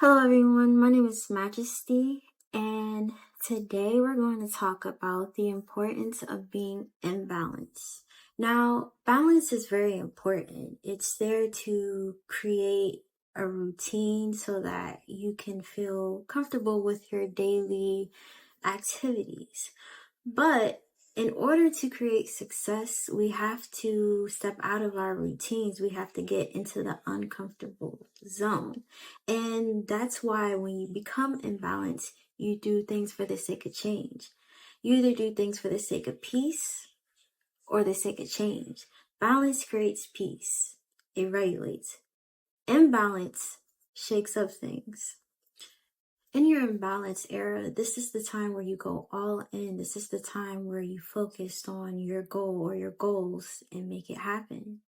Hello everyone, my name is Majesty, and today we're going to talk about the importance of being in balance. Now, balance is very important. It's there to create a routine so that you can feel comfortable with your daily activities. But in order to create success, we have to step out of our routines. We have to get into the uncomfortable zone. And that's why when you become imbalanced, you do things for the sake of change. You either do things for the sake of peace or the sake of change. Balance creates peace, it regulates. Imbalance shakes up things. In your imbalance era, this is the time where you go all in. This is the time where you focus on your goal or your goals and make it happen.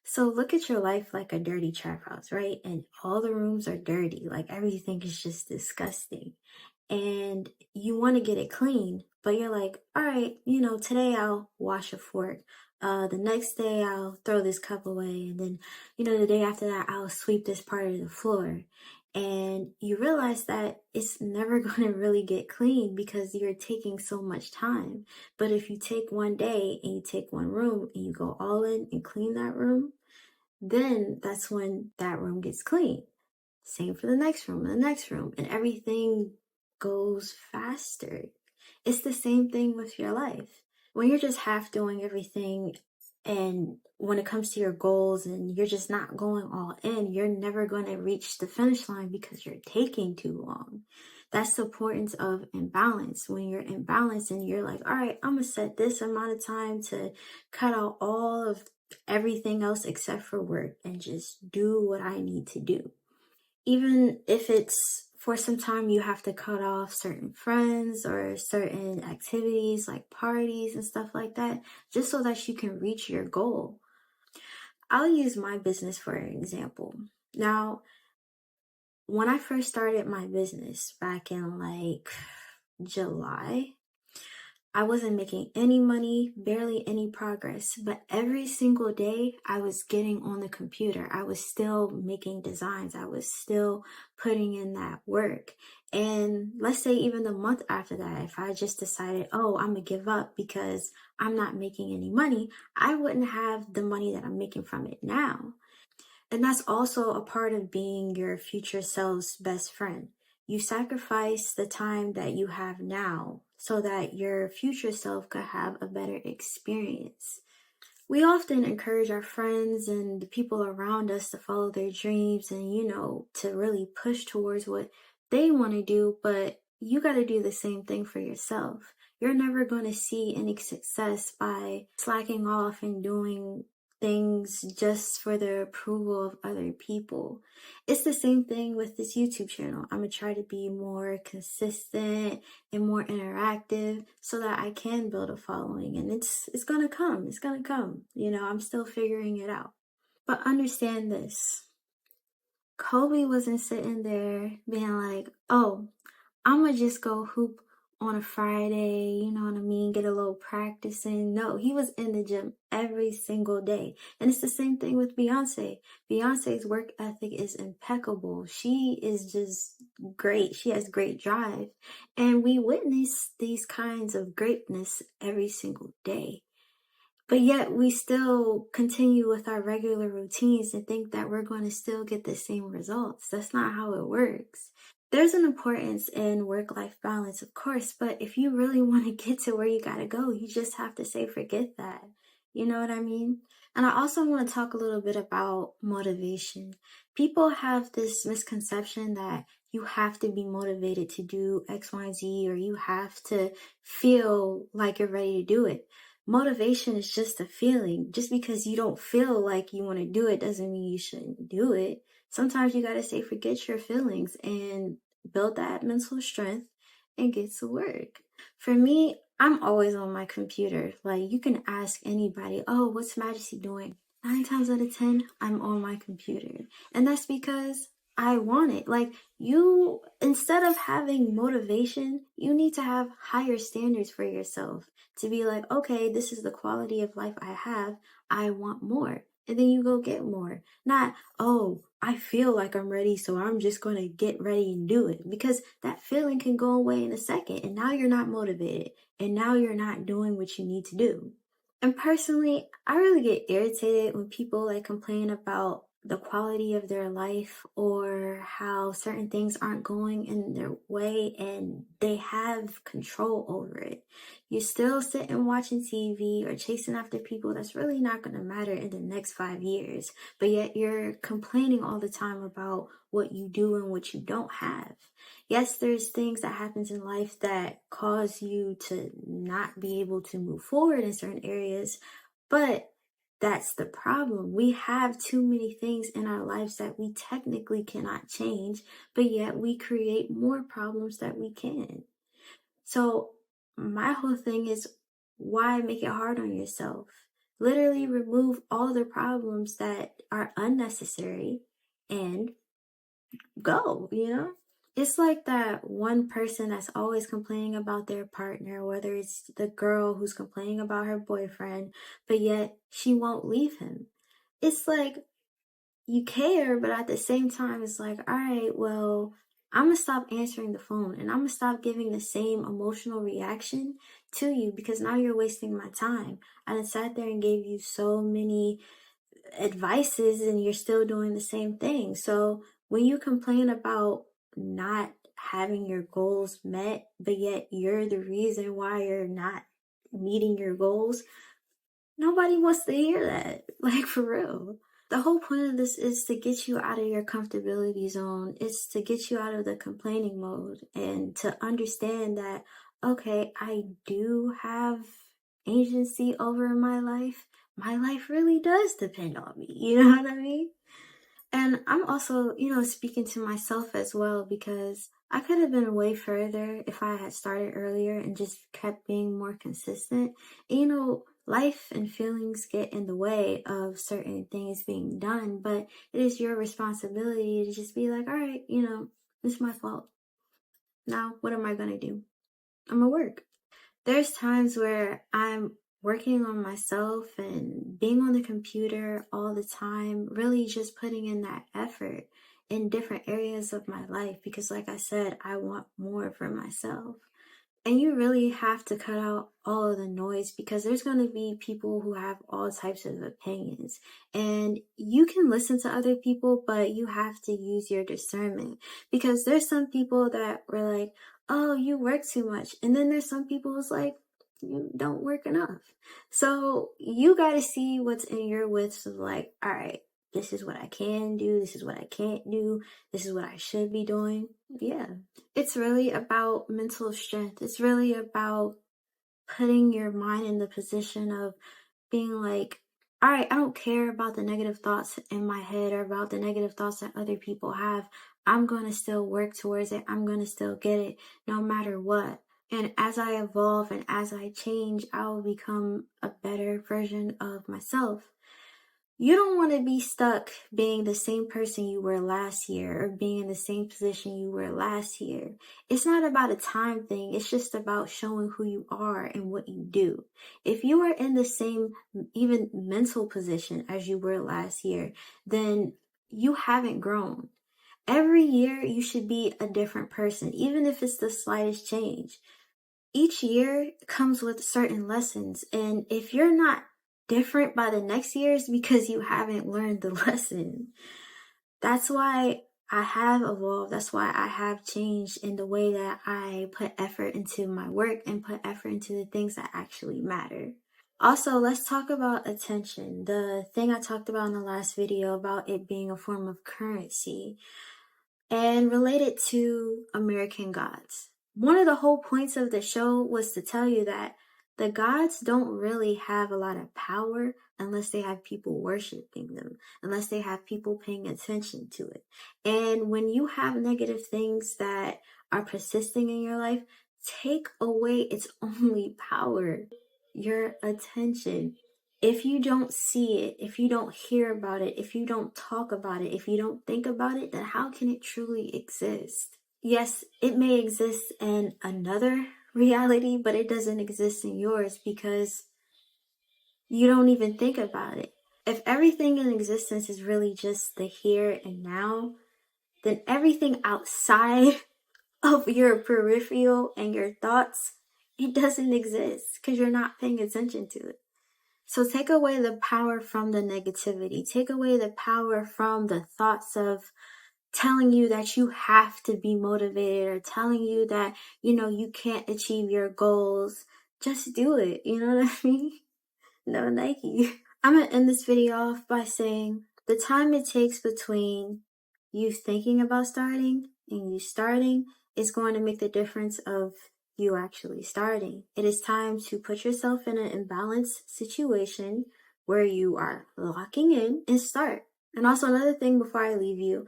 So look at your life like a dirty trap house, right? And all the rooms are dirty. Like everything is just disgusting. And you want to get it clean, but you're like, all right, today I'll wash a fork. The next day I'll throw this cup away. And then, the day after that, I'll sweep this part of the floor. And you realize that it's never going to really get clean because you're taking so much time. But if you take one day and you take one room and you go all in and clean that room, then that's when that room gets clean. Same for the next room and the next room, and everything goes faster. It's the same thing with your life. When you're just half doing everything, and when it comes to your goals and you're just not going all in, you're never going to reach the finish line because you're taking too long. That's the importance of imbalance. When you're in balance and you're like, all right, I'm going to set this amount of time to cut out all of everything else except for work and just do what I need to do. Even if it's for some time you have to cut off certain friends or certain activities like parties and stuff like that, just so that you can reach your goal. I'll use my business for an example. Now, when I first started my business back in like July, I wasn't making any money, barely any progress, but every single day I was getting on the computer. I was still making designs. I was still putting in that work. And let's say even the month after that, if I just decided, oh, I'm going to give up because I'm not making any money, I wouldn't have the money that I'm making from it now. And that's also a part of being your future self's best friend. You sacrifice the time that you have now so that your future self could have a better experience. We often encourage our friends and the people around us to follow their dreams and, to really push towards what they want to do, but you got to do the same thing for yourself. You're never going to see any success by slacking off and doing things just for the approval of other people. It's the same thing with this YouTube channel. I'm going to try to be more consistent and more interactive so that I can build a following, and it's going to come. It's going to come. I'm still figuring it out. But understand this. Kobe wasn't sitting there being like, oh, I'm going to just go hoop on a Friday, you know what I mean, get a little practice in. No, he was in the gym every single day. And it's the same thing with Beyonce. Beyonce's work ethic is impeccable. She is just great. She has great drive. And we witness these kinds of greatness every single day. But yet we still continue with our regular routines and think that we're going to still get the same results. That's not how it works. There's an importance in work-life balance, of course, but if you really want to get to where you gotta go, you just have to say, forget that. You know what I mean? And I also want to talk a little bit about motivation. People have this misconception that you have to be motivated to do X, Y, and Z, or you have to feel like you're ready to do it. Motivation is just a feeling. Just because you don't feel like you want to do it doesn't mean you shouldn't do it. Sometimes you got to say, forget your feelings and build that mental strength and get to work. For me, I'm always on my computer. Like, you can ask anybody, oh, what's Majesty doing? 9 times out of 10, I'm on my computer. And that's because I want it. Like, you, instead of having motivation, you need to have higher standards for yourself to be like, okay, this is the quality of life I have. I want more. and then you go get more. Not, oh, I feel like I'm ready, so I'm just going to get ready and do it. Because that feeling can go away in a second, and now you're not motivated, and now you're not doing what you need to do. And personally, I really get irritated when people like complain about the quality of their life or how certain things aren't going in their way and they have control over it. You're still sitting watching TV or chasing after people that's really not going to matter in the next 5 years, but yet you're complaining all the time about what you do and what you don't have. Yes, there's things that happens in life that cause you to not be able to move forward in certain areas, but that's the problem. We have too many things in our lives that we technically cannot change, but yet we create more problems that we can. So my whole thing is, why make it hard on yourself? Literally remove all the problems that are unnecessary and go, you know? It's like that one person that's always complaining about their partner, whether it's the girl who's complaining about her boyfriend, but yet she won't leave him. It's like you care, but at the same time, it's like, all right, well, I'm gonna stop answering the phone and I'm gonna stop giving the same emotional reaction to you because now you're wasting my time. I done sat there and gave you so many advices and you're still doing the same thing. So when you complain about not having your goals met, but yet you're the reason why you're not meeting your goals, nobody wants to hear that. Like, for real. The whole point of this is to get you out of your comfortability zone. It's to get you out of the complaining mode and to understand that, okay, I do have agency over my life. My life really does depend on me. You know what I mean? And I'm also, speaking to myself as well because I could have been way further if I had started earlier and just kept being more consistent. And, life and feelings get in the way of certain things being done, but it is your responsibility to just be like, all right, it's my fault. Now, what am I going to do? I'm going to work. There's times where I'm working on myself and being on the computer all the time, really just putting in that effort in different areas of my life because, like I said, I want more for myself. And you really have to cut out all of the noise because there's going to be people who have all types of opinions. And you can listen to other people, but you have to use your discernment because there's some people that were like, oh, you work too much. And then there's some people who's like, you don't work enough. So you got to see what's in your widths of like, all right, this is what I can do. This is what I can't do. This is what I should be doing. Yeah. It's really about mental strength. It's really about putting your mind in the position of being like, all right, I don't care about the negative thoughts in my head or about the negative thoughts that other people have. I'm going to still work towards it. I'm going to still get it no matter what. And as I evolve and as I change, I will become a better version of myself. You don't want to be stuck being the same person you were last year or being in the same position you were last year. It's not about a time thing. It's just about showing who you are and what you do. If you are in the same, even mental position as you were last year, then you haven't grown. Every year you should be a different person, even if it's the slightest change. Each year comes with certain lessons, and if you're not different by the next year, it's because you haven't learned the lesson. That's why I have evolved. That's why I have changed in the way that I put effort into my work and put effort into the things that actually matter. Also, let's talk about attention. The thing I talked about in the last video about it being a form of currency and related to American gods. One of the whole points of the show was to tell you that the gods don't really have a lot of power unless they have people worshiping them, unless they have people paying attention to it. And when you have negative things that are persisting in your life, take away its only power, your attention. If you don't see it, if you don't hear about it, if you don't talk about it, if you don't think about it, then how can it truly exist? Yes, it may exist in another reality, but it doesn't exist in yours because you don't even think about it. if everything in existence is really just the here and now, then everything outside of your peripheral and your thoughts, it doesn't exist because you're not paying attention to it. So take away the power from the negativity. Take away the power from the thoughts of telling you that you have to be motivated or telling you that, you can't achieve your goals. Just do it. You know what I mean? No, Nike. I'm going to end this video off by saying the time it takes between you thinking about starting and you starting is going to make the difference of you actually starting. It is time to put yourself in an imbalanced situation where you are locking in and start. And also another thing before I leave you,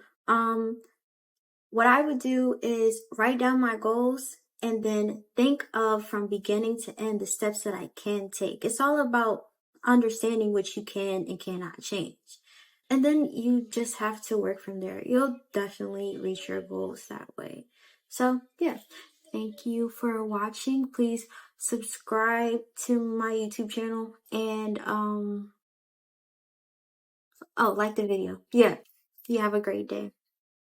what I would do is write down my goals and then think of from beginning to end the steps that I can take. It's all about understanding what you can and cannot change. And then you just have to work from there. You'll definitely reach your goals that way. So, yeah. Thank you for watching. Please subscribe to my YouTube channel and like the video. Yeah. You have a great day.